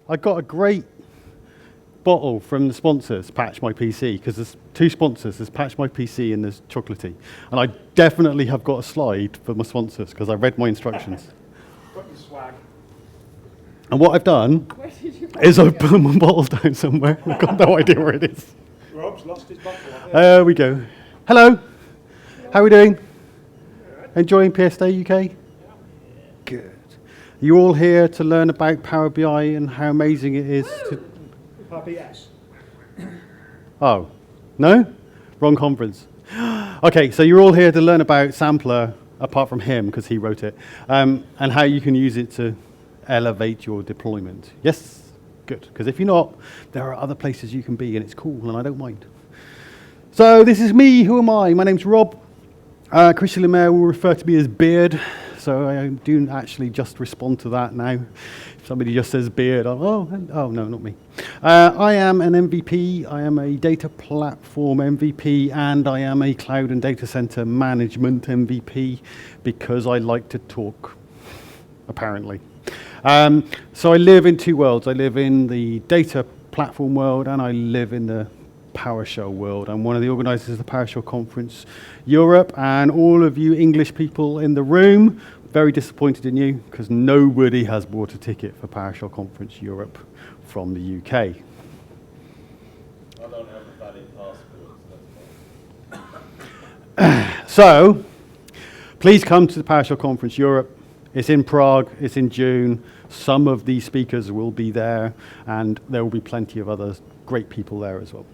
I got a great bottle from the sponsors, Patch My PC, because there's two sponsors, there's Patch My PC and there's Chocolatey. And I definitely have got a slide for my sponsors, because I read my instructions. Got your swag. And what I've done is I've put my bottle down somewhere. I've got no idea where it is. Rob's lost his bottle. There we go. Hello. How are we doing? Enjoying PS Day UK? Good. You all here to learn about Power BI and how amazing it is to... RBS. Oh, no? Wrong conference. Okay, so you're all here to learn about Sampler, apart from him, because he wrote it, and how you can use it to elevate your deployment. Yes? Good, because if you're not, there are other places you can be, and it's cool, and I don't mind. So this is me. Who am I? My name's Rob. Christian Lemaire will refer to me as Beard, so I do actually just respond to that now. If somebody just says Beard, oh no, not me. I am an MVP, I am a data platform MVP, and I am a cloud and data center management MVP, because I like to talk, apparently. So I live in two worlds. I live in the data platform world, and I live in the PowerShell world. I'm one of the organizers of the PowerShell Conference Europe, and all of you English people in the room, very disappointed in you, because nobody has bought a ticket for PowerShell Conference Europe from the UK. I don't have a valid passport. So, please come to the PowerShell Conference Europe. It's in Prague, it's in June. Some of these speakers will be there, and there will be plenty of other great people there as well.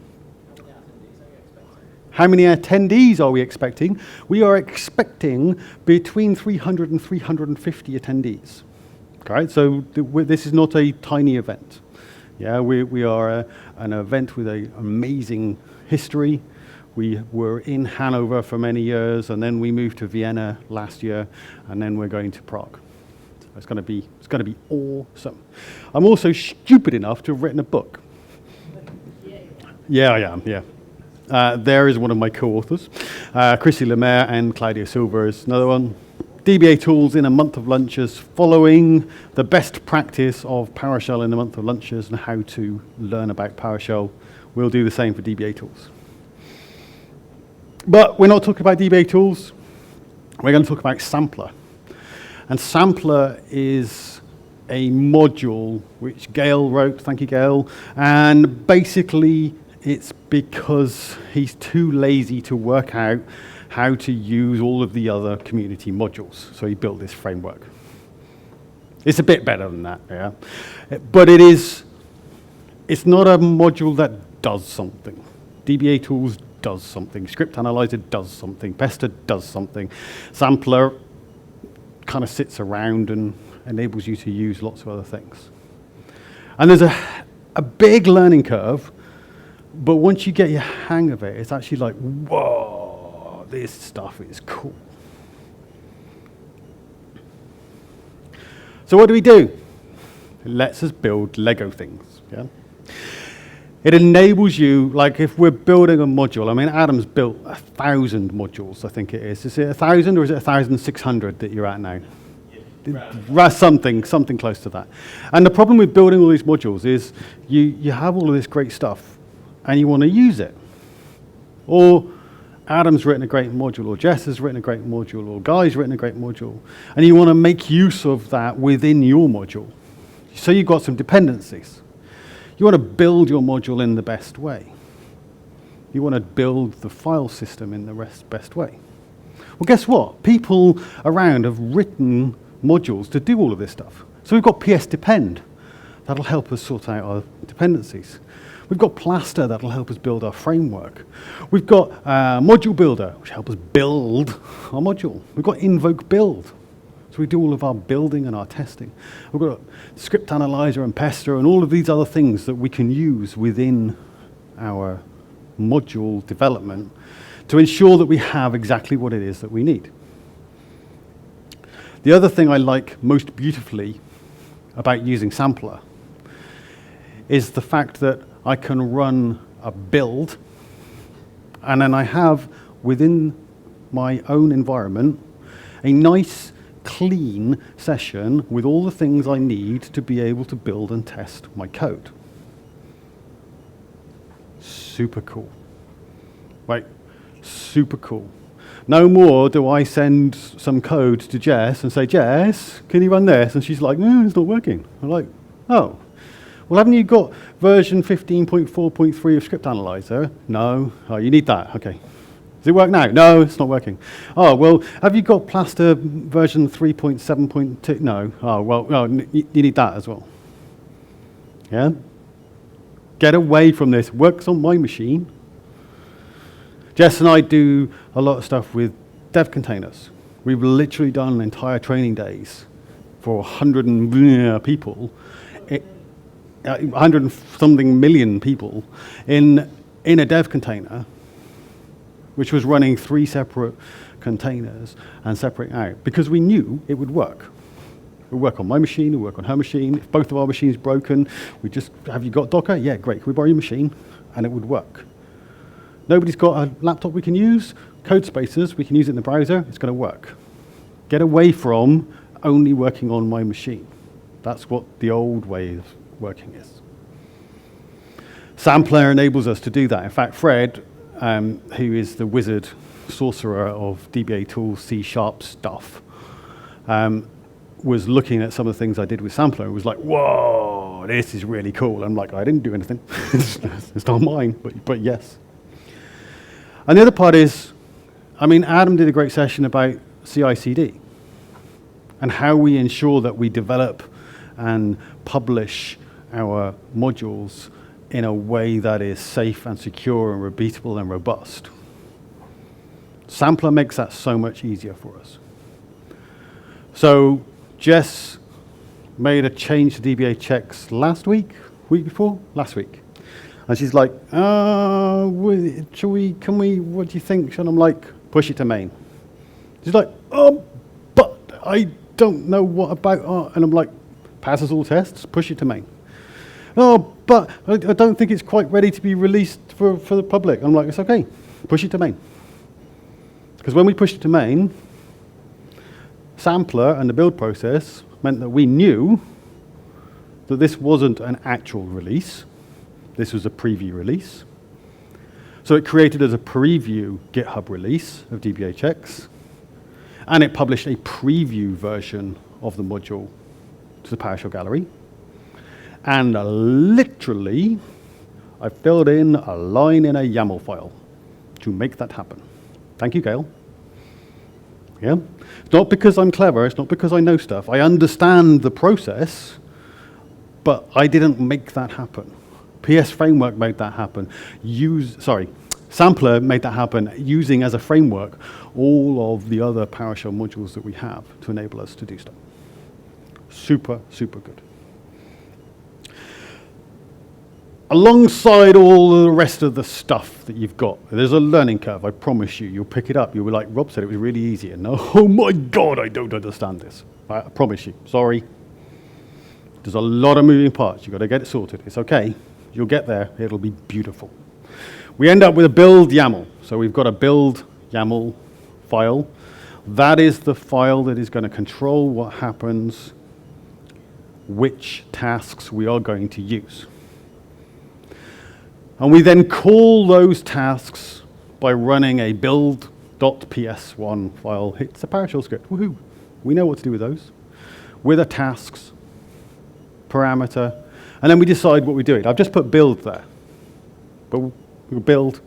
How many attendees are we expecting? We are expecting between 300 and 350 attendees. Okay, so this is not a tiny event. Yeah, we are an event with an amazing history. We were in Hanover for many years, and then we moved to Vienna last year, and then we're going to Prague. So it's going to be awesome. I'm also stupid enough to have written a book. Yeah, I am. Yeah. There is one of my co-authors, Chrissy Lemaire and Claudia Silver is another one. DBA Tools in a month of lunches, following the best practice of PowerShell in a month of lunches and how to learn about PowerShell. We'll do the same for DBA Tools. But we're not talking about DBA Tools. We're going to talk about Sampler. And Sampler is a module which Gail wrote, thank you Gail, and basically it's because he's too lazy to work out how to use all of the other community modules. So he built this framework. It's a bit better than that, yeah. But it's not a module that does something. DBA Tools does something. Script Analyzer does something. Pester does something. Sampler kind of sits around and enables you to use lots of other things. And there's a big learning curve. But once you get your hang of it, it's actually like, whoa, this stuff is cool. So what do? It lets us build Lego things. Yeah? It enables you, like if we're building a module, I mean, Adam's built 1,000 modules, I think it is. Is it 1,000 or is it 1,600 that you're at now? Yeah, something close to that. And the problem with building all these modules is you have all of this great stuff, and you want to use it. Or Adam's written a great module, or Jess has written a great module, or Guy's written a great module, and you want to make use of that within your module. So you've got some dependencies. You want to build your module in the best way. You want to build the file system in the best way. Well, guess what? People around have written modules to do all of this stuff. So we've got PS Depend. That'll help us sort out our dependencies. We've got Plaster that'll help us build our framework. We've got Module Builder, which helps us build our module. We've got Invoke Build, so we do all of our building and our testing. We've got Script Analyzer and Pester and all of these other things that we can use within our module development to ensure that we have exactly what it is that we need. The other thing I like most beautifully about using Sampler is the fact that I can run a build, and then I have within my own environment a nice clean session with all the things I need to be able to build and test my code. Super cool. Right, super cool. No more do I send some code to Jess and say, Jess, can you run this? And she's like, no, it's not working. I'm like, oh. Well, haven't you got version 15.4.3 of Script Analyzer? No. Oh, you need that. Okay. Does it work now? No, it's not working. Oh, well, have you got Plaster version 3.7.2? No. Oh, well, no, you need that as well. Yeah? Get away from this. Works on my machine. Jess and I do a lot of stuff with dev containers. We've literally done entire training days for 100 and people, 100 and something million people in a dev container, which was running 3 separate containers and separating out, because we knew it would work. It would work on my machine, it would work on her machine. If both of our machines broken, we just, have you got Docker? Yeah, great, can we borrow your machine? And it would work. Nobody's got a laptop we can use, code spaces, we can use it in the browser, it's going to work. Get away from only working on my machine. That's what the old way of working is. Sampler enables us to do that. In fact, Fred, who is the wizard sorcerer of DBA tools, C# stuff, was looking at some of the things I did with Sampler and was like, whoa, this is really cool. I'm like, I didn't do anything. It's not mine, but yes. And the other part is, I mean, Adam did a great session about CI/CD and how we ensure that we develop and publish our modules in a way that is safe and secure and repeatable and robust. Sampler makes that so much easier for us. So Jess made a change to DBA checks last week before? Last week. And she's like, what do you think? And I'm like, push it to main. She's like, but I don't know what about, and I'm like, passes all tests, push it to main. Oh, but I don't think it's quite ready to be released for the public. I'm like, it's okay, push it to main. Because when we pushed it to main, Sampler and the build process meant that we knew that this wasn't an actual release. This was a preview release. So it created as a preview GitHub release of DBA checks, and it published a preview version of the module to the PowerShell Gallery. And literally, I filled in a line in a YAML file to make that happen. Thank you, Gail. Yeah? It's not because I'm clever, it's not because I know stuff. I understand the process, but I didn't make that happen. PS Framework made that happen. Sampler made that happen using as a framework all of the other PowerShell modules that we have to enable us to do stuff. Super, super good. Alongside all the rest of the stuff that you've got, there's a learning curve, I promise you. You'll pick it up. You'll be like, Rob said it was really easy. And oh my God, I don't understand this. I promise you. Sorry. There's a lot of moving parts. You've got to get it sorted. It's okay. You'll get there. It'll be beautiful. We end up with a build YAML. So we've got a build YAML file. That is the file that is going to control what happens, which tasks we are going to use. And we then call those tasks by running a build.ps1 file. It's a PowerShell script. Woohoo. We know what to do with those. With a tasks parameter. And then we decide what we do. I've just put build there. But we'll build.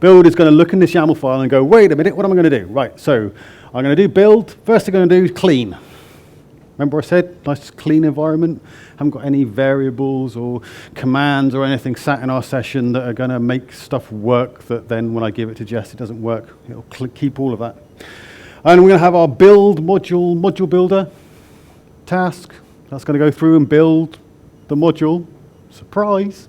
Build is going to look in this YAML file and go, wait a minute, what am I going to do? Right, so I'm going to do build. First thing I'm going to do is clean. Remember I said, nice clean environment. Haven't got any variables or commands or anything sat in our session that are going to make stuff work that then when I give it to Jess, it doesn't work. It'll keep all of that. And we're going to have our build module builder task. That's going to go through and build the module. Surprise.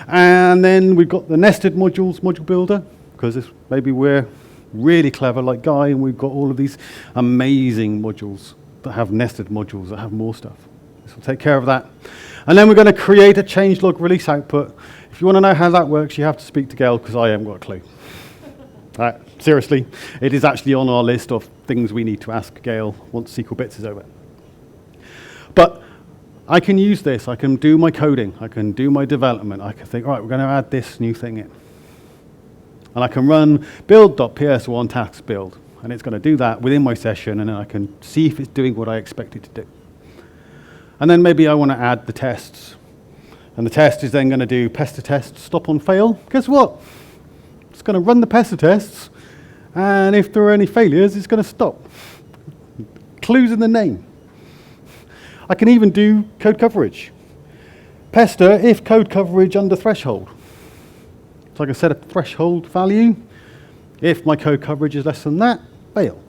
And then we've got the nested module builder, because maybe we're really clever like Guy and we've got all of these amazing modules that have nested modules that have more stuff. This will take care of that. And then we're going to create a changelog release output. If you want to know how that works, you have to speak to Gail, because I haven't got a clue. All right, seriously, it is actually on our list of things we need to ask Gail once SQL Bits is over. But I can use this. I can do my coding. I can do my development. I can think, all right, we're going to add this new thing in. And I can run build.ps1 task build. And it's going to do that within my session, and then I can see if it's doing what I expect it to do. And then maybe I want to add the tests. And the test is then going to do pester test, stop on fail. Guess what? It's going to run the pester tests, and if there are any failures, it's going to stop. Clues in the name. I can even do code coverage. Pester if code coverage under threshold. So I can set a threshold value. If my code coverage is less than that, fail.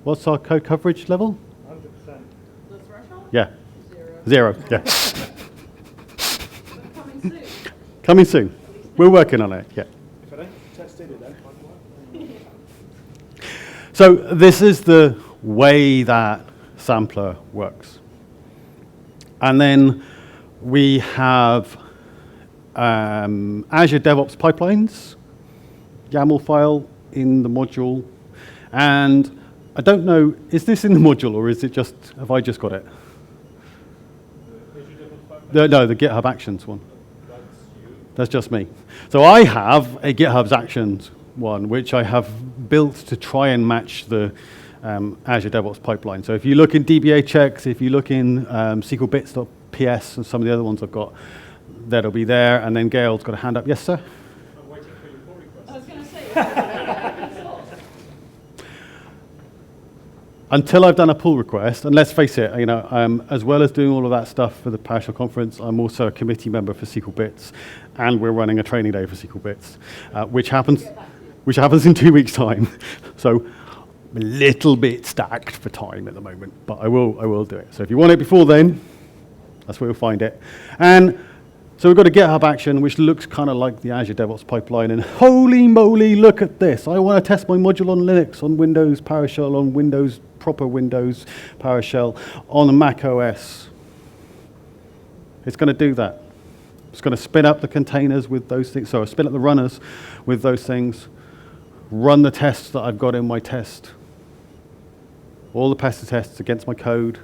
What's our code coverage level? 100%. The threshold? Yeah. 0. 0, yeah. Coming soon. Coming soon. We're working on it, yeah. If I don't test it, then So this is the way that sampler works. And then we have Azure Devops Pipelines, YAML file in the module. And I don't know, is this in the module or is it just, have I just got it? No, the GitHub Actions one. That's just me. So I have a GitHub Actions one, which I have built to try and match the Azure Devops pipeline. So if you look in DBA checks, if you look in SQLBits.ps and some of the other ones I've got, that'll be there. And then Gail's got a hand up. Yes, sir? I'm waiting for your pull request. I was going to say, Until I've done a pull request, and let's face it, as well as doing all of that stuff for the PowerShell conference, I'm also a committee member for SQL Bits, and we're running a training day for SQL Bits, which happens in 2 weeks' time. So a little bit stacked for time at the moment, but I will do it. So if you want it before then, that's where you'll find it. And so we've got a GitHub action, which looks kind of like the Azure Devops pipeline. And holy moly, look at this. I want to test my module on Linux, on Windows, PowerShell, on Windows, proper Windows, PowerShell, on Mac OS. It's going to do that. It's going to spin up the containers with those things. So spin up the runners with those things. Run the tests that I've got in my test. All the pester tests against my code.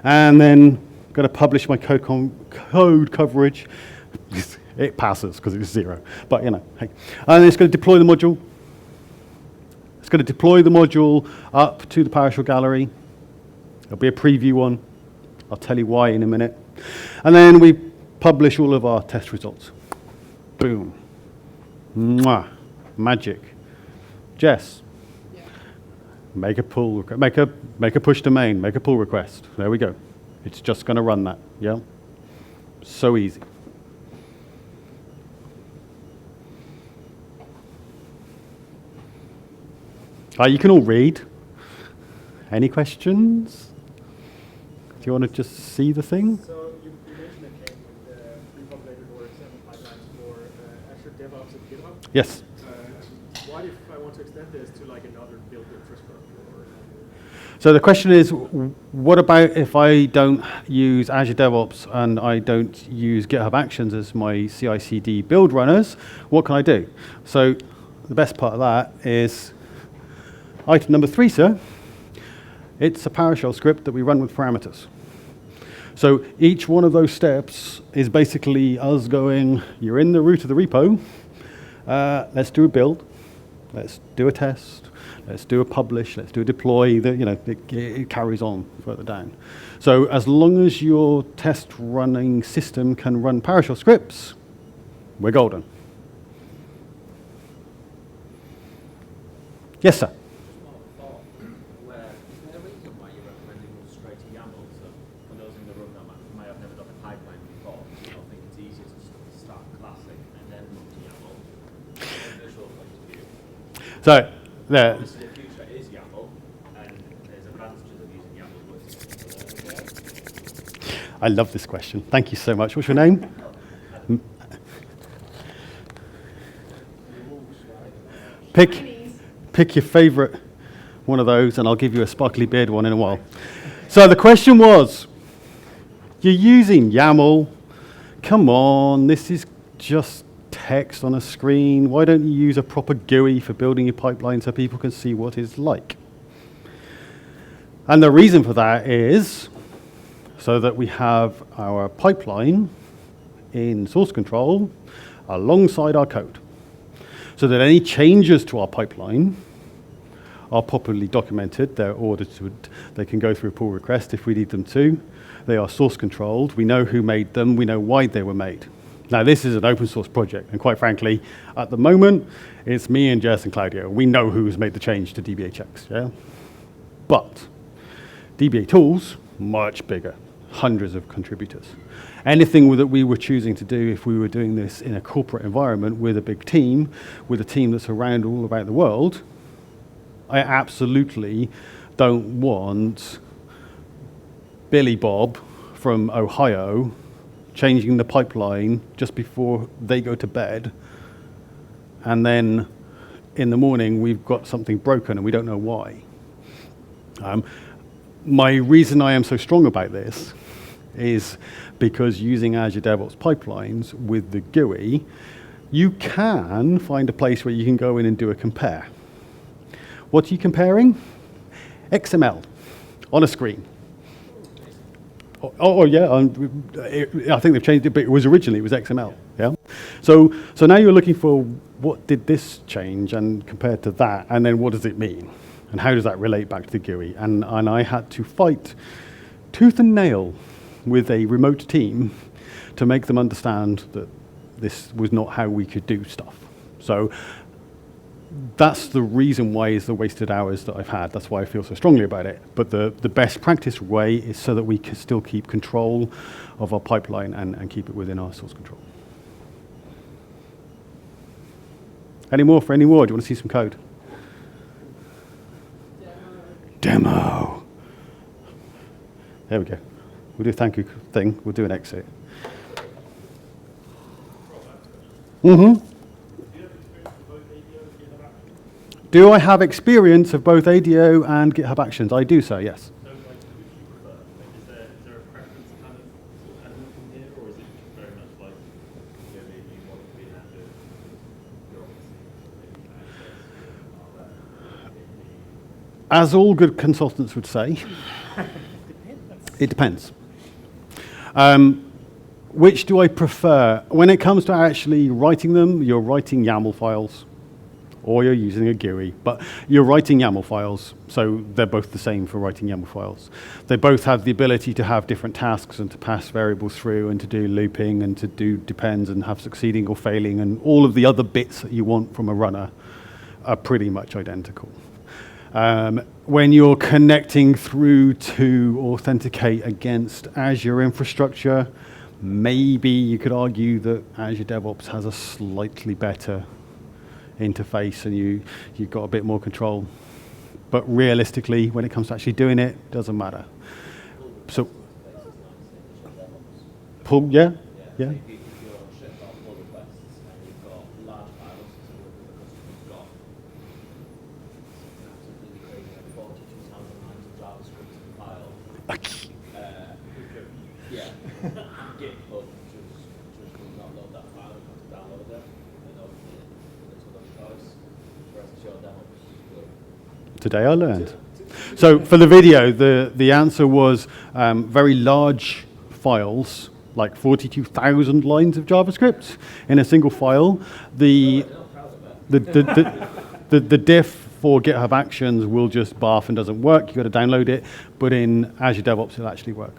And then going to publish my code coverage. It passes because it's 0. But, hey. And it's going to deploy the module. It's going to deploy the module up to the PowerShell Gallery. There'll be a preview one. I'll tell you why in a minute. And then we publish all of our test results. Boom. Mwah. Magic. Jess. yeah. Make a pull, make a push to main, make a pull request. There we go. It's just going to run that, yeah? So easy. You can all read. Any questions? Do you want to just see the thing? So you mentioned it came with pre-populated or extended pipelines for Azure DevOps and GitHub. Yes. What if I want to extend this to like another built infrastructure or another? So the question is, what about if I don't use Azure DevOps and I don't use GitHub Actions as my CI/CD build runners? What can I do? So the best part of that is item number 3, sir. It's a PowerShell script that we run with parameters. So each one of those steps is basically us going, you're in the root of the repo, let's do a build, let's do a test, let's do a publish, let's do a deploy, it carries on further down. So as long as your test running system can run PowerShell scripts, we're golden. Yes, sir. So, there. Obviously, the future is YAML, and there's advantages of using YAML with I love this question. Thank you so much. What's your name? Pick your favorite one of those, and I'll give you a sparkly beard one in a while. So the question was, you're using YAML. Come on, this is just text on a screen? Why don't you use a proper GUI for building your pipeline so people can see what it's like? And the reason for that is so that we have our pipeline in source control alongside our code, so that any changes to our pipeline are properly documented. They're audited. They can go through a pull request if we need them to. They are source controlled. We know who made them. We know why they were made. Now, this is an open source project, and quite frankly, at the moment, it's me and Jess and Claudio. We know who's made the change to DBHX, yeah? But DBA tools, much bigger, hundreds of contributors. Anything that we were choosing to do, if we were doing this in a corporate environment with a big team, with a team that's around all about the world, I absolutely don't want Billy Bob from Ohio changing the pipeline just before they go to bed, and then in the morning we've got something broken and we don't know why. My reason I am so strong about this is because using Azure Devops Pipelines with the GUI, you can find a place where you can go in and do a compare. What are you comparing? XML on a screen. Oh yeah, I think they've changed it, but it was XML. Yeah. So now you're looking for what did this change and compared to that, and then what does it mean, and how does that relate back to the GUI? And I had to fight tooth and nail with a remote team to make them understand that this was not how we could do stuff. So that's the reason why it's the wasted hours that I've had. That's why I feel so strongly about it. But the best practice way is so that we can still keep control of our pipeline and keep it within our source control. Any more? Do you want to see some code? Demo. There we go. We'll do a thank you thing. We'll do an exit. Mm-hmm. Do I have experience of both ADO and GitHub Actions? I do so, yes. So, like, which do you prefer? Like, is there a preference kind of element from here, or is it very much like, you know, maybe you want to be in Azure, you're obviously As all good consultants would say, it depends. Which do I prefer? When it comes to actually writing them, you're writing YAML files, or you're using a GUI, but you're writing YAML files, so they're both the same for writing YAML files. They both have the ability to have different tasks and to pass variables through and to do looping and to do depends and have succeeding or failing, and all of the other bits that you want from a runner are pretty much identical. When you're connecting through to authenticate against Azure infrastructure, maybe you could argue that Azure DevOps has a slightly better interface and you've got a bit more control. But realistically, when it comes to actually doing it, it doesn't matter. So, pull, yeah. Today I learned. So for the video, the answer was very large files, like 42,000 lines of JavaScript in a single file. The diff for GitHub Actions will just barf and doesn't work. You've got to download it, but in Azure DevOps it'll actually work.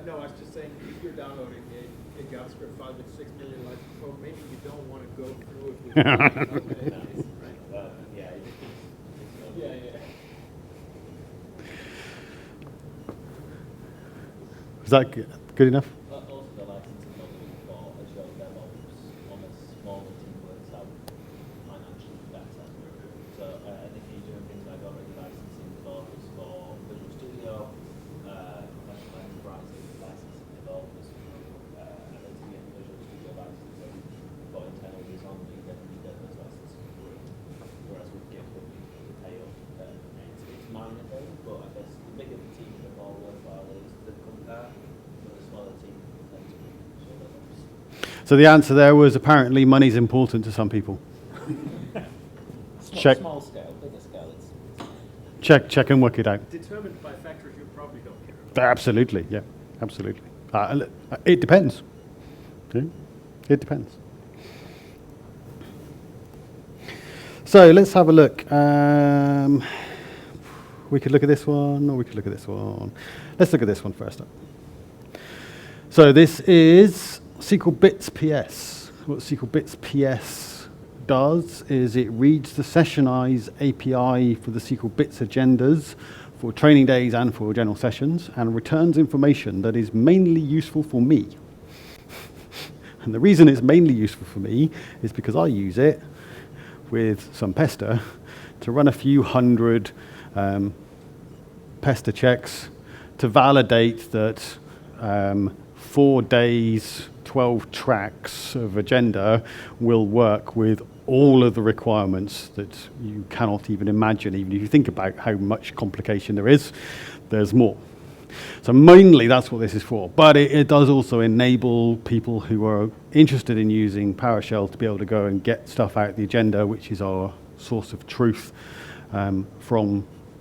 No, I was just saying, if you're downloading a JavaScript file with 6 million lines of code, maybe you don't want to go through it with Is that good enough? Also, the licensing model for Azure DevOps on a smaller team works out financially better. So, and if you're doing things like already licensing developers for Visual Studio, professional enterprises licensing developers, and then to get Visual Studio licensing for internal use only, then you get those licenses for free. Whereas with GitHub, you have to pay up. It's minor thing, but I guess the bigger the team, the more worthwhile it is to compare. So the answer there was apparently money's important to some people. Check. Small scale, bigger scale, Check and work it out. Determined by factors you probably don't care about. Absolutely, yeah, absolutely. It depends. Yeah, it depends. So let's have a look. We could look at this one, or we could look at this one. Let's look at this one first up. So this is SQL Bits PS. What SQL Bits PS does is it reads the Sessionize API for the SQL Bits agendas for training days and for general sessions, and returns information that is mainly useful for me. And the reason it's mainly useful for me is because I use it with some pester to run a few hundred pester checks to validate that 4 days, 12 tracks of agenda will work with all of the requirements that you cannot even imagine. Even if you think about how much complication there is, there's more. So mainly that's what this is for. But it does also enable people who are interested in using PowerShell to be able to go and get stuff out of the agenda, which is our source of truth from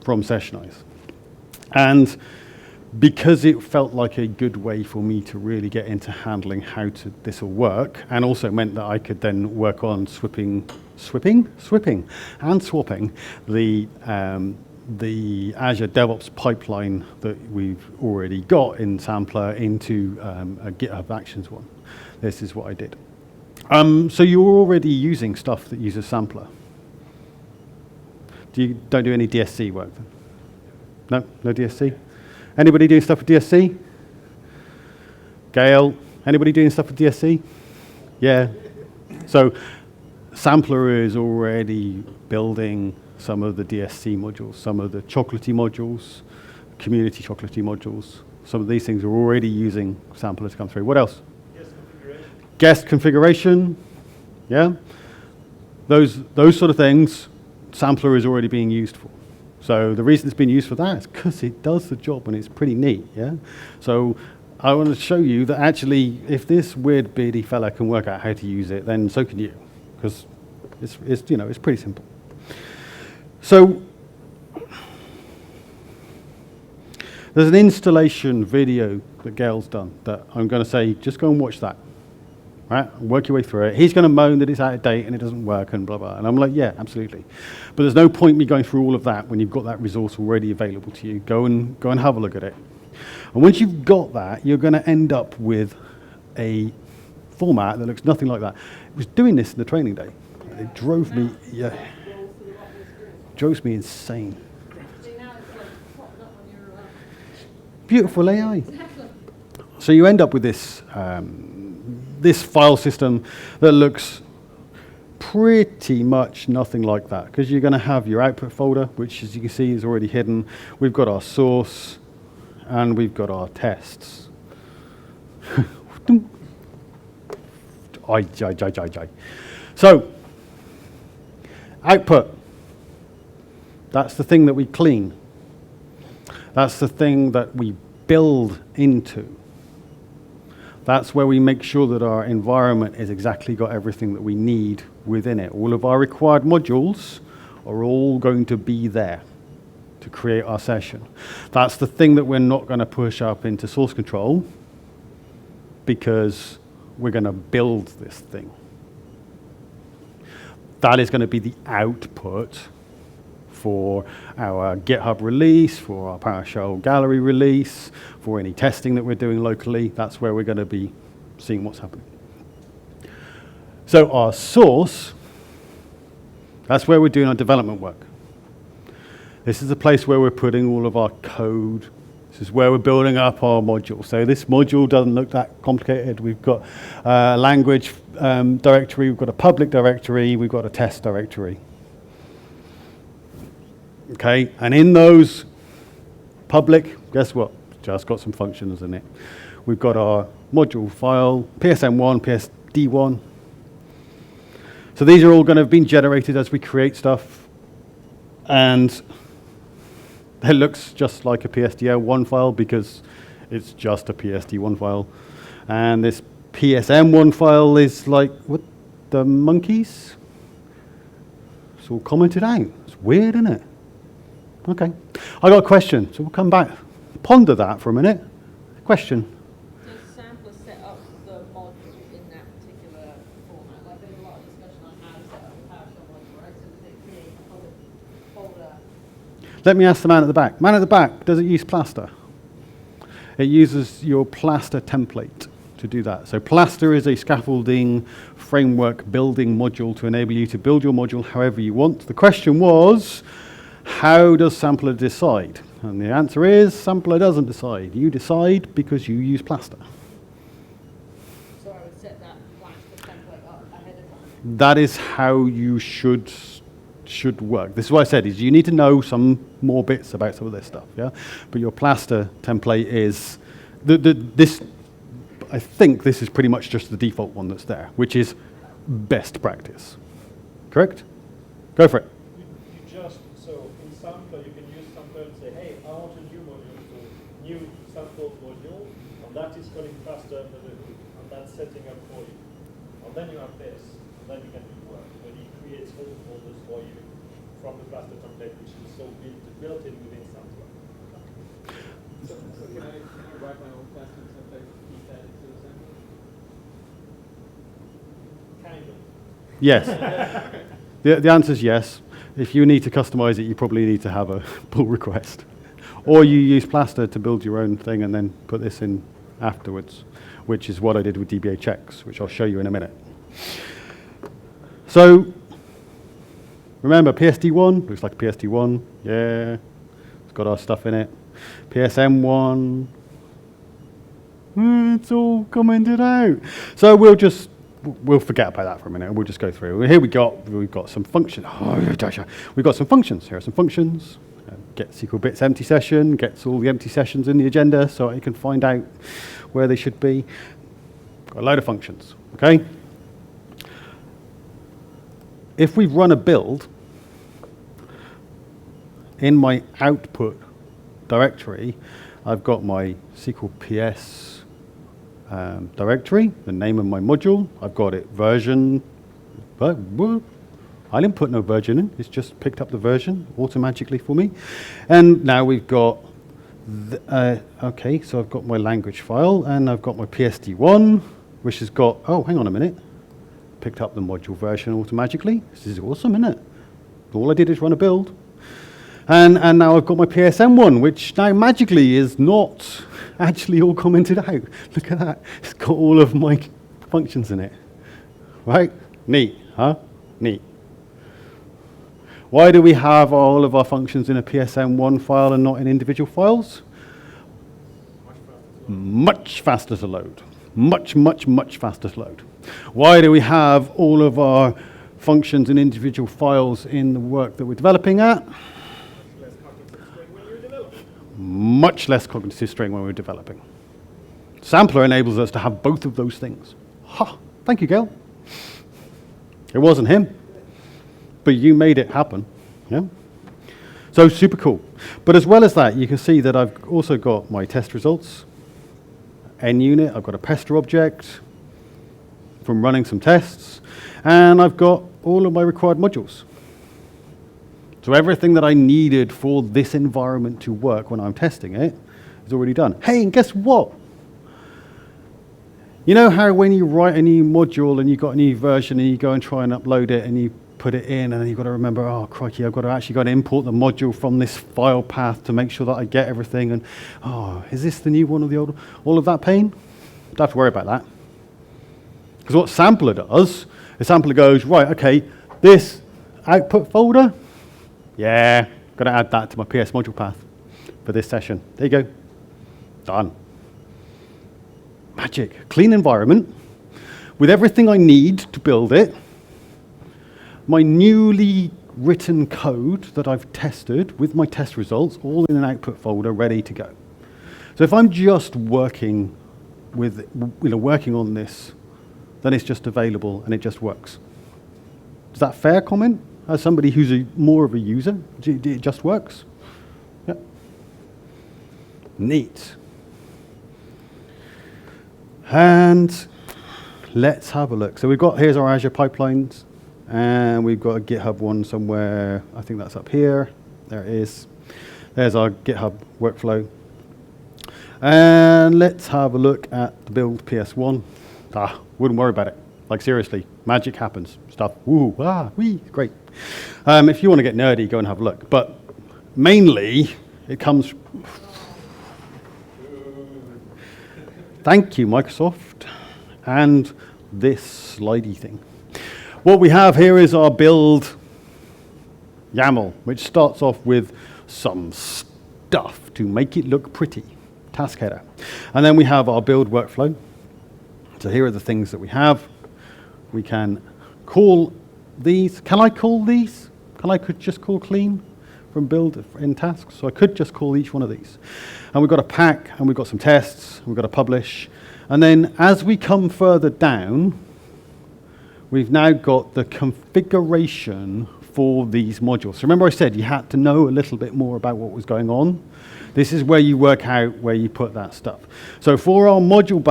Sessionize. And because it felt like a good way for me to really get into handling how this will work, and also meant that I could then work on swapping the Azure Devops pipeline that we've already got in Sampler into a GitHub Actions one. This is what I did. So you're already using stuff that uses Sampler. Don't do any DSC work then? No DSC? Anybody doing stuff with DSC? Gail, anybody doing stuff with DSC? Yeah. So Sampler is already building some of the DSC modules, some of the chocolatey modules, community chocolatey modules. Some of these things are already using Sampler to come through. What else? Guest configuration. Yeah. Those sort of things, Sampler is already being used for. So the reason it's been used for that is because it does the job and it's pretty neat, yeah? So I want to show you that actually, if this weird beardy fella can work out how to use it, then so can you, because it's pretty simple. So there's an installation video that Gail's done that I'm going to say, just go and watch that. Right? Work your way through it. He's going to moan that it's out of date and it doesn't work and blah, blah. And I'm like, yeah, absolutely. But there's no point me going through all of that when you've got that resource already available to you. Go and have a look at it. And once you've got that, you're going to end up with a format that looks nothing like that. It was doing this in the training day. It drove me, drove me insane. See, now it's like popping up on your Beautiful AI. Exactly. So you end up with this this file system that looks pretty much nothing like that, because you're going to have your output folder, which, as you can see, is already hidden. We've got our source, and we've got our tests. So, output. That's the thing that we clean. That's the thing that we build into. That's where we make sure that our environment has exactly got everything that we need within it. All of our required modules are all going to be there to create our session. That's the thing that we're not going to push up into source control, because we're going to build this thing. That is going to be the output for our GitHub release, for our PowerShell Gallery release, for any testing that we're doing locally. That's where we're going to be seeing what's happening. So our source, that's where we're doing our development work. This is the place where we're putting all of our code. This is where we're building up our module. So this module doesn't look that complicated. We've got a language directory, we've got a public directory, we've got a test directory. Okay, and in those public, guess what? Just got some functions in it. We've got our module file, PSM1, PSD1. So these are all going to have been generated as we create stuff. And it looks just like a PSD1 file because it's just a PSD1 file. And this PSM1 file is like, what, the monkeys? It's all commented out. It's weird, isn't it? Okay. I got a question, so we'll come back. Ponder that for a minute. Question. Does sampler set up the module in that particular format? Like there's a lot of discussion on how to set up a PowerShell module, right? So does it create a public folder? Let me ask the man at the back. Man at the back, does it use Plaster? It uses your Plaster template to do that. So Plaster is a scaffolding framework building module to enable you to build your module however you want. The question was, how does Sampler decide? And the answer is, Sampler doesn't decide. You decide because you use Plaster. So I would set that Plaster template up ahead of time. That is how you should work. This is what I said, is you need to know some more bits about some of this stuff, yeah? But your Plaster template is, this, I think this is pretty much just the default one that's there, which is best practice. Correct? Go for it. So in Sampler, you can use Sampler and say, hey, I want a new module, so new sample module, and that is calling faster under the hood, and that's setting up for you. And then you have this, and then you can do work. But it creates whole folders for you from the faster template, which is so built in within Sampler. So can I write my own faster template to feed that into the sampler? Kind of. Yes. The answer is yes. If you need to customize it, you probably need to have a pull request. Or you use Plaster to build your own thing and then put this in afterwards, which is what I did with DBHX, which I'll show you in a minute. So, remember PSD1, looks like PSD1, yeah. It's got our stuff in it. PSM1, it's all commented out. So we'll forget about that for a minute. We'll just go through. Here we've got some functions. We've got some functions. Here are some functions. Get SQL bits empty session, gets all the empty sessions in the agenda so you can find out where they should be. Got a load of functions, okay? If we run a build in my output directory, I've got my SQL PS directory, the name of my module. I've got it version, but I didn't put no version in. It's just picked up the version automatically for me. And now we've got, okay, so I've got my language file and I've got my PSD1, which has got, oh, hang on a minute, picked up the module version automatically. This is awesome, isn't it? All I did is run a build. And now I've got my PSM1, which now magically is not actually all commented out. Look at that. It's got all of my functions in it. Right? Neat, huh? Neat. Why do we have all of our functions in a PSM1 file and not in individual files? Much faster to load. Much, much, much faster to load. Why do we have all of our functions in individual files in the work that we're developing at? Much less cognitive strain when we're developing. Sampler enables us to have both of those things. Ha! Thank you, Gail. It wasn't him, but you made it happen. Yeah. So super cool. But as well as that, you can see that I've also got my test results, NUnit. I've got a pester object from running some tests, and I've got all of my required modules. So everything that I needed for this environment to work when I'm testing it is already done. Hey, and guess what? You know how when you write a new module and you've got a new version and you go and try and upload it and you put it in and then you've got to remember, oh, crikey, I've got to import the module from this file path to make sure that I get everything. And, oh, is this the new one or the old one? All of that pain? Don't have to worry about that. Because what Sampler does, is Sampler goes, right, okay, this output folder, yeah, got to add that to my PS module path for this session. There you go. Done. Magic. Clean environment with everything I need to build it. My newly written code that I've tested with my test results all in an output folder ready to go. So if I'm just working with, working on this, then it's just available and it just works. Is that fair comment? As somebody who's more of a user, it just works? Yep. Neat. And let's have a look. So we've got, here's our Azure pipelines, and we've got a GitHub one somewhere. I think that's up here. There it is. There's our GitHub workflow. And let's have a look at the build PS1. Wouldn't worry about it. Like seriously, magic happens. Stuff, woo, wee, great. If you want to get nerdy, go and have a look. But mainly, it comes... Thank you, Microsoft. And this slidey thing. What we have here is our build YAML, which starts off with some stuff to make it look pretty. Task header. And then we have our build workflow. So here are the things that we have. We can call these. Can I call these? Could just call clean from build in tasks? So I could just call each one of these. And we've got a pack, and we've got some tests, and we've got a publish. And then as we come further down, we've now got the configuration for these modules. So remember I said you had to know a little bit more about what was going on. This is where you work out where you put that stuff. So for our module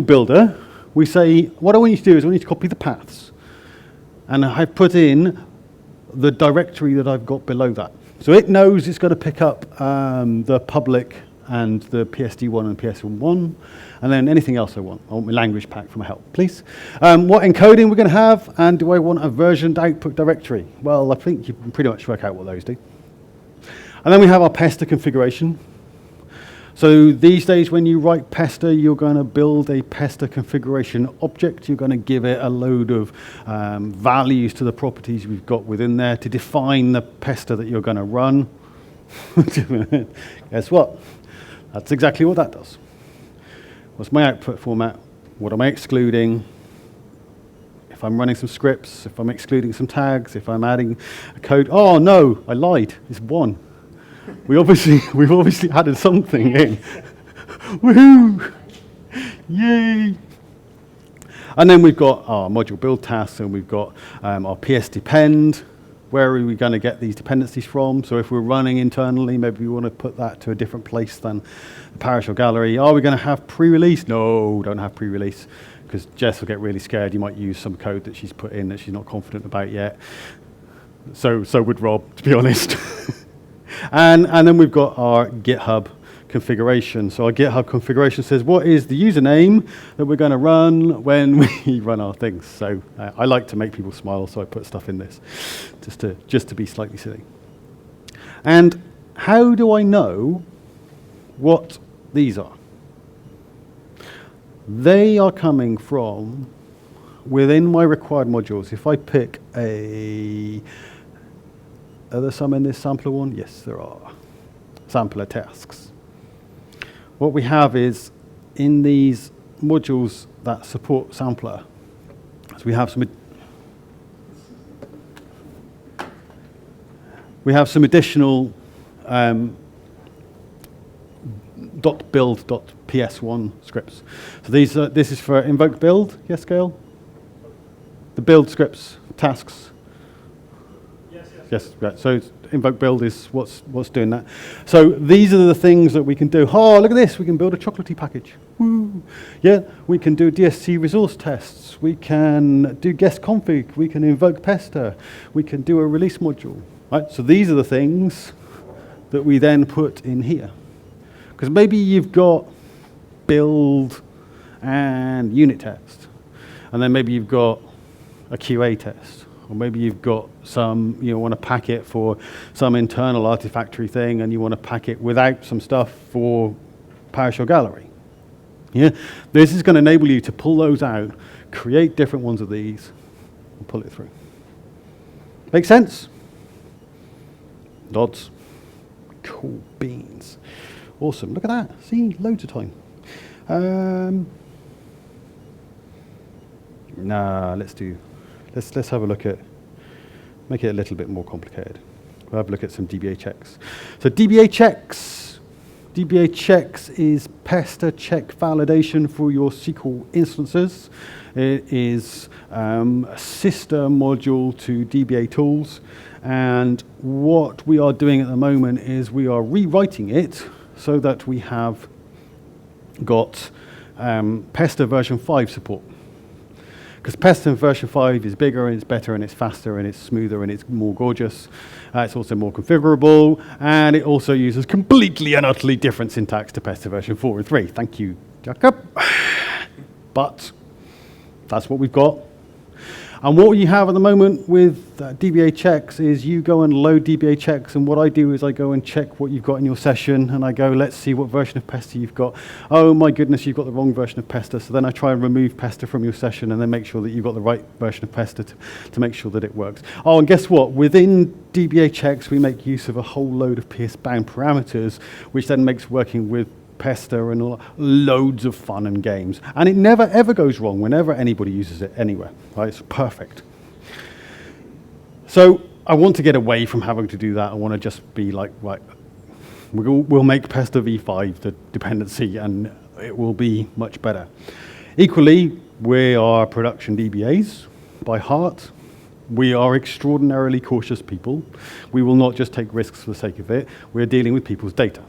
builder, we say, what I want you to do is I want you to copy the paths. And I've put in the directory that I've got below that. So it knows it's going to pick up the public and the PSD1 and PS1, and then anything else I want. I want my language pack for my help, please. What encoding we're going to have, and do I want a versioned output directory? Well, I think you can pretty much work out what those do. And then we have our pester configuration. So these days when you write pester, you're going to build a pester configuration object. You're going to give it a load of values to the properties we've got within there to define the pester that you're going to run. Guess what? That's exactly what that does. What's my output format? What am I excluding? If I'm running some scripts, if I'm excluding some tags, if I'm adding a code. Oh no, I lied. It's 1. We've obviously added something in. Woohoo! Yay! And then we've got our module build tasks, and we've got our PS depend. Where are we going to get these dependencies from? So if we're running internally, maybe we want to put that to a different place than the PowerShell Gallery. Are we going to have pre-release? No, don't have pre-release, because Jess will get really scared. You might use some code that she's put in that she's not confident about yet. So would Rob, to be honest. And then we've got our GitHub configuration. So our GitHub configuration says what is the username that we're going to run when we run our things. So I like to make people smile, so I put stuff in this just to be slightly silly. And how do I know what these are? They are coming from within my required modules. If I pick are there some in this sampler one? Yes, there are. Sampler tasks. What we have is in these modules that support sampler, so we have some additional .build.ps1 scripts. So this is for invoke build. Yes, Gail? The build scripts, tasks. Yes, right. So invoke build is what's doing that. So these are the things that we can do. Oh, look at this. We can build a chocolatey package. Woo. Yeah, we can do DSC resource tests. We can do guest config. We can invoke pester. We can do a release module. Right? So these are the things that we then put in here. Because maybe you've got build and unit test. And then maybe you've got a QA test. Or maybe you've got some, you want to pack it for some internal artifactory thing, and you want to pack it without some stuff for PowerShell Gallery. Yeah, this is going to enable you to pull those out, create different ones of these, and pull it through. Make sense? Nods. Cool beans. Awesome. Look at that. See, loads of time. Let's have a look at, make it a little bit more complicated. We'll have a look at some DBA checks. So DBA checks is pester check validation for your SQL instances. It is a sister module to DBA tools. And what we are doing at the moment is we are rewriting it so that we have got Pester version 5 support. Because Pester version 5 is bigger and it's better and it's faster and it's smoother and it's more gorgeous. It's also more configurable, and it also uses completely and utterly different syntax to Pester version 4 and 3. Thank you, Jacob. But that's what we've got. And what you have at the moment with DBA checks is you go and load DBA checks, and what I do is I go and check what you've got in your session, and I go, let's see what version of Pester you've got. Oh my goodness, you've got the wrong version of Pester. So then I try and remove Pester from your session and then make sure that you've got the right version of Pester to make sure that it works. Oh, and guess what? Within DBA checks, we make use of a whole load of PS-bound parameters, which then makes working with Pester and all, loads of fun and games. And it never ever goes wrong whenever anybody uses it anywhere. Right? It's perfect. So I want to get away from having to do that. I want to just be like, right, we'll make Pester v5 the dependency and it will be much better. Equally, we are production DBAs by heart. We are extraordinarily cautious people. We will not just take risks for the sake of it. We're dealing with people's data.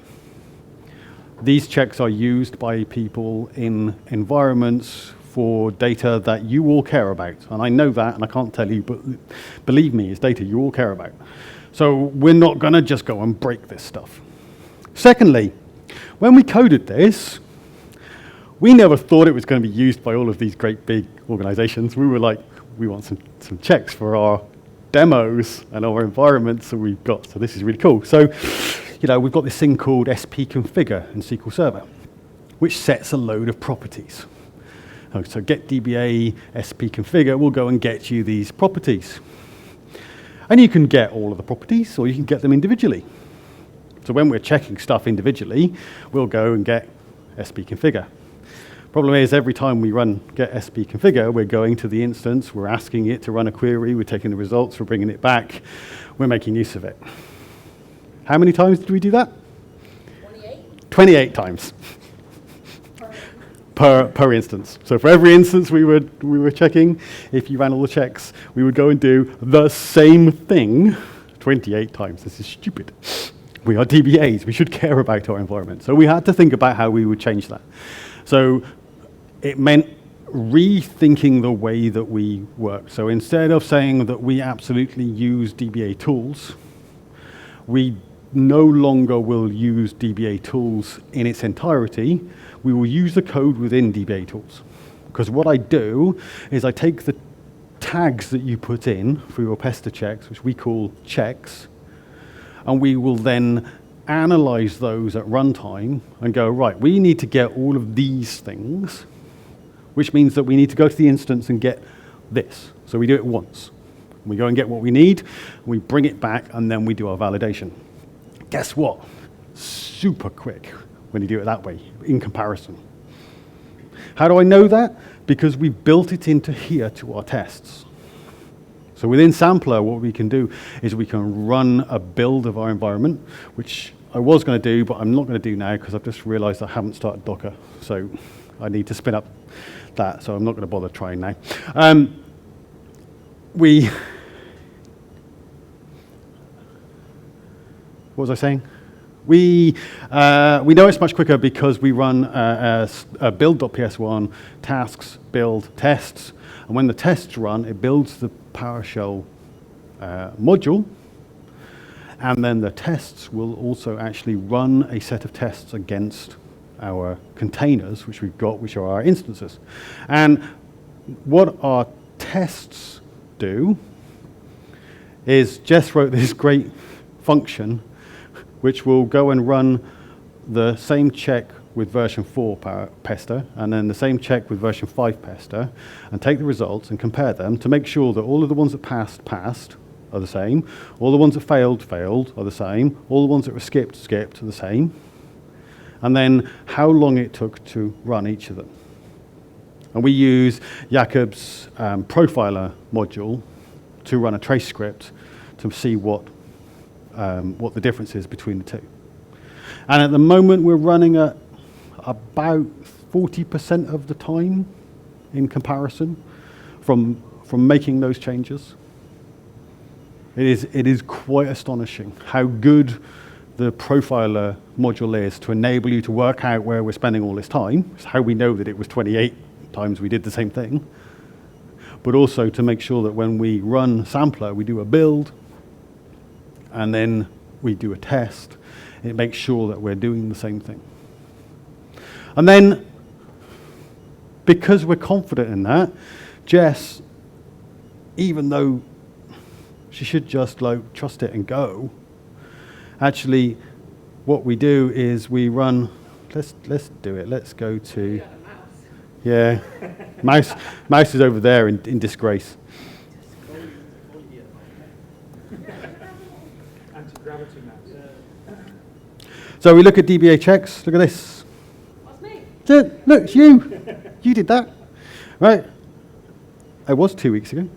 These checks are used by people in environments for data that you all care about. And I know that, and I can't tell you, but believe me, it's data you all care about. So we're not going to just go and break this stuff. Secondly, when we coded this, we never thought it was going to be used by all of these great big organizations. We were like, we want some checks for our demos and our environments that we've got. So this is really cool. So, we've got this thing called SP-configure in SQL Server, which sets a load of properties. So get DBA SP-configure will go and get you these properties. And you can get all of the properties, or you can get them individually. So when we're checking stuff individually, we'll go and get SP-configure. Problem is, every time we run get SP-configure, we're going to the instance, we're asking it to run a query, we're taking the results, we're bringing it back, we're making use of it. How many times did we do that? 28. 28 times per instance. So for every instance we were checking, if you ran all the checks, we would go and do the same thing 28 times. This is stupid. We are DBAs. We should care about our environment. So we had to think about how we would change that. So it meant rethinking the way that we work. So instead of saying that we absolutely use DBA tools, we no longer will use DBA tools in its entirety. We will use the code within DBA tools. Because what I do is I take the tags that you put in for your Pester checks, which we call checks, and we will then analyze those at runtime and go, right, we need to get all of these things, which means that we need to go to the instance and get this. So we do it once. We go and get what we need, we bring it back, and then we do our validation. Guess what? Super quick when you do it that way, in comparison. How do I know that? Because we built it into here to our tests. So within Sampler, what we can do is we can run a build of our environment, which I was going to do, but I'm not going to do now because I've just realized I haven't started Docker. So I need to spin up that, so I'm not going to bother trying now. What was I saying? We know it's much quicker because we run a build.ps1, tasks, build, tests, and when the tests run, it builds the PowerShell module, and then the tests will also actually run a set of tests against our containers, which we've got, which are our instances. And what our tests do is Jess wrote this great function which will go and run the same check with version 4 Pester, and then the same check with version 5 Pester, and take the results and compare them to make sure that all of the ones that passed are the same, all the ones that failed are the same, all the ones that were skipped are the same, and then how long it took to run each of them. And we use Jacob's profiler module to run a trace script to see what the difference is between the two. And at the moment, we're running at about 40% of the time in comparison from making those changes. It is quite astonishing how good the profiler module is to enable you to work out where we're spending all this time. It's how we know that it was 28 times we did the same thing. But also to make sure that when we run sampler, we do a build, and then we do a test. It makes sure that we're doing the same thing. And then, because we're confident in that, Jess, even though she should just like trust it and go, actually, what we do is we run. Let's do it. Let's go to. Yeah, mouse is over there in disgrace. Anti-gravity maps. So we look at DBA checks. Look at this. That's me. Look, it's you. You did that, right? It was 2 weeks ago,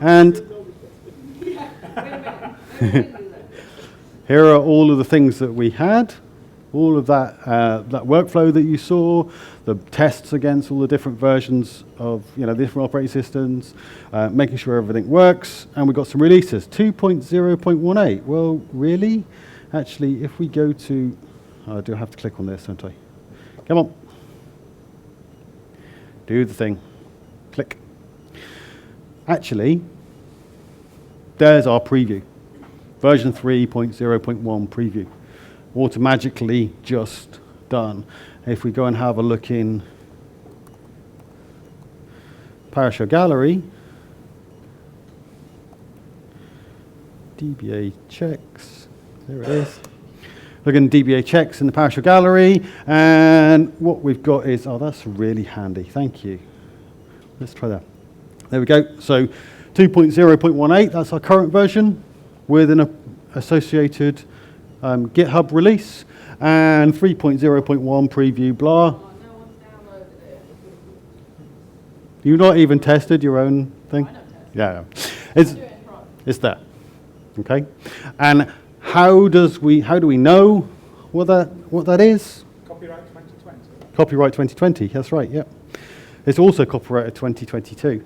and Yeah. Wait a minute. here are all of the things that we had. All of that that workflow that you saw, the tests against all the different versions of different operating systems, making sure everything works, and we got some releases. 2.0.18. Well, really? Actually, if we go to, I do have to click on this, don't I? Come on. Do the thing. Click. Actually, there's our preview. Version 3.0.1 preview. Automatically just done. If we go and have a look in PowerShell Gallery, DBA checks, there it is. Look in DBA checks in the PowerShell Gallery, and what we've got is, oh, that's really handy, thank you. Let's try that. There we go. So 2.0.18, that's our current version with an associated GitHub release, and 3.0.1 preview, blah. Oh, no one's downloaded it. You've not even tested your own thing? I don't test. Yeah, Do it in prod. it's there. Okay, and how do we know what that is? Copyright 2020. Copyright 2020. That's right. Yeah, it's also copyrighted 2022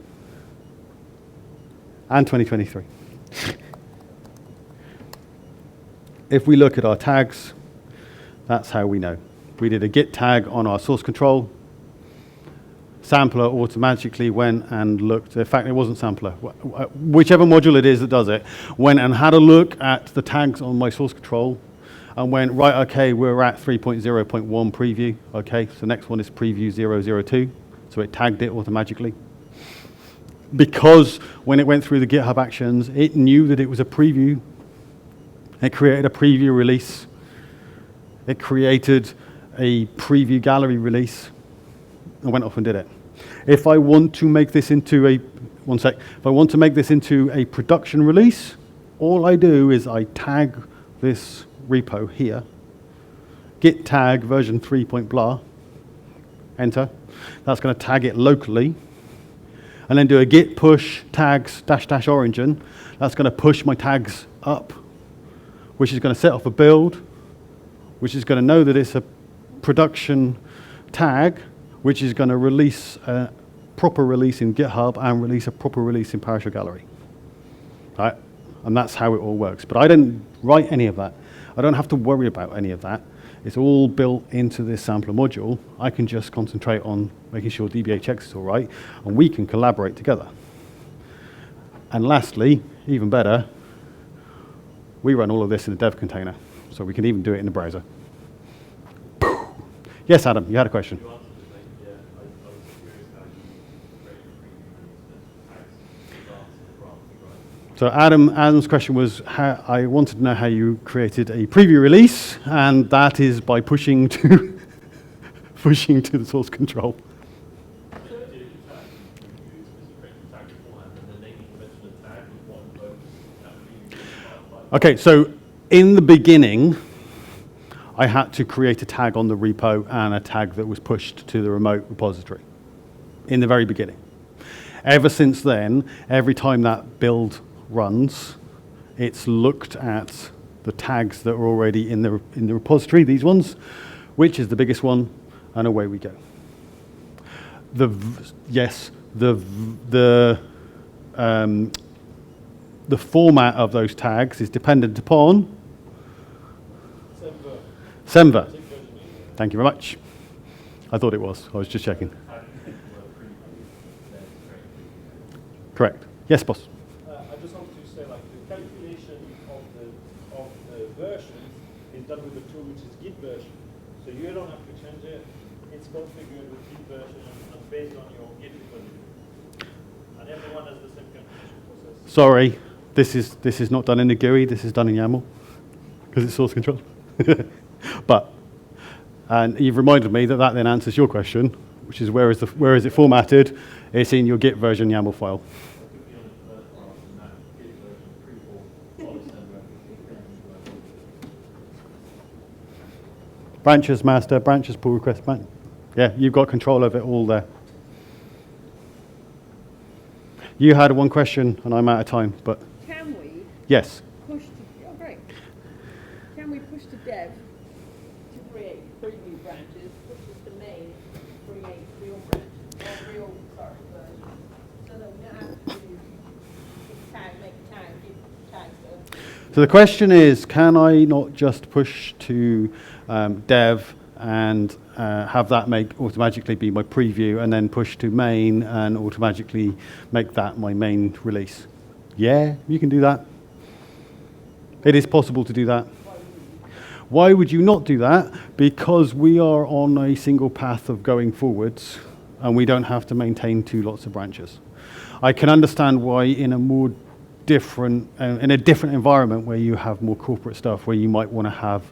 and 2023. If we look at our tags, that's how we know. We did a git tag on our source control. Sampler automatically went and looked. In fact, it wasn't sampler. Whichever module it is that does it, went and had a look at the tags on my source control and went, right, okay, we're at 3.0.1 preview. Okay, so the next one is preview 002. So it tagged it automatically. Because when it went through the GitHub Actions, it knew that it was a preview. It created a preview release. It created a preview gallery release and went off and did it. If I want to make this into if I want to make this into a production release, all I do is I tag this repo here, git tag version 3.blah, enter. That's going to tag it locally, and then do a git push tags -- origin. That's going to push my tags up, which is going to set off a build, which is going to know that it's a production tag, which is going to release a proper release in GitHub and release a proper release in PowerShell Gallery. Right? And that's how it all works. But I didn't write any of that. I don't have to worry about any of that. It's all built into this sampler module. I can just concentrate on making sure DBA checks is all right, and we can collaborate together. And lastly, even better, we run all of this in a dev container, so we can even do it in the browser. Yes, Adam, you had a question. You answered it, mate. Yeah, I was curious how you create a preview release that tags So Adam's question was, I wanted to know how you created a preview release, and that is by pushing to pushing to the source control. Okay, so in the beginning, I had to create a tag on the repo and a tag that was pushed to the remote repository in the very beginning. Ever since then, every time that build runs, it's looked at the tags that are already in the repository, these ones, which is the biggest one, and away we go. The format of those tags is dependent upon Semver. Thank you very much. I thought it was. I was just checking. Correct. Yes, boss. I just wanted to say, like, the calculation of the versions is done with a tool which is Git version. So you don't have to change it. It's configured with Git version and based on your Git repository. And everyone has the same calculation process. Sorry, this is not done in the GUI. This is done in YAML because it's source control. And you've reminded me that then answers your question, which is where is it formatted? It's in your Git version YAML file. Branches master, branches pull request. Yeah, you've got control of it all there. You had one question, and I'm out of time, but Can we yes. push to, oh great. Can we push to dev to create preview branches, push it to main to create real branches, or real, versions, so that we don't have to do tag, make tag, give tag stuff. So the question is, can I not just push to dev and have that automatically be my preview, and then push to main and automatically make that my main release? Yeah, you can do that. It is possible to do that. Why would you not do that? Because we are on a single path of going forwards, and we don't have to maintain lots of branches. I can understand why in a more different, in a different environment where you have more corporate stuff, where you might want to have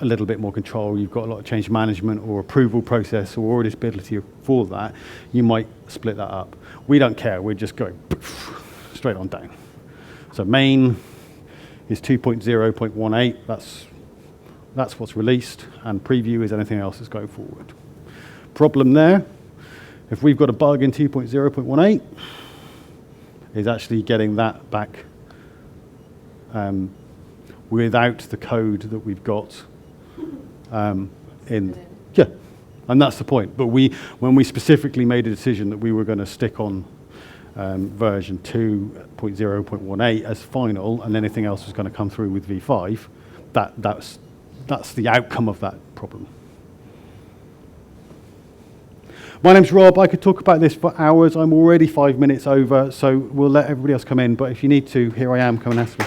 a little bit more control, you've got a lot of change management or approval process or auditability for that, you might split that up. We don't care, we're just going straight on down. So main is 2.0.18, that's what's released, and preview is anything else that's going forward. Problem there, if we've got a bug in 2.0.18, is actually getting that back without the code that we've got in. Yeah, and that's the point. But when we specifically made a decision that we were going to stick on version 2.0.18 as final, and anything else was going to come through with V5, that's the outcome of that problem. My name's Rob. I could talk about this for hours. I'm already 5 minutes over, so we'll let everybody else come in. But if you need to, here I am. Come and ask me.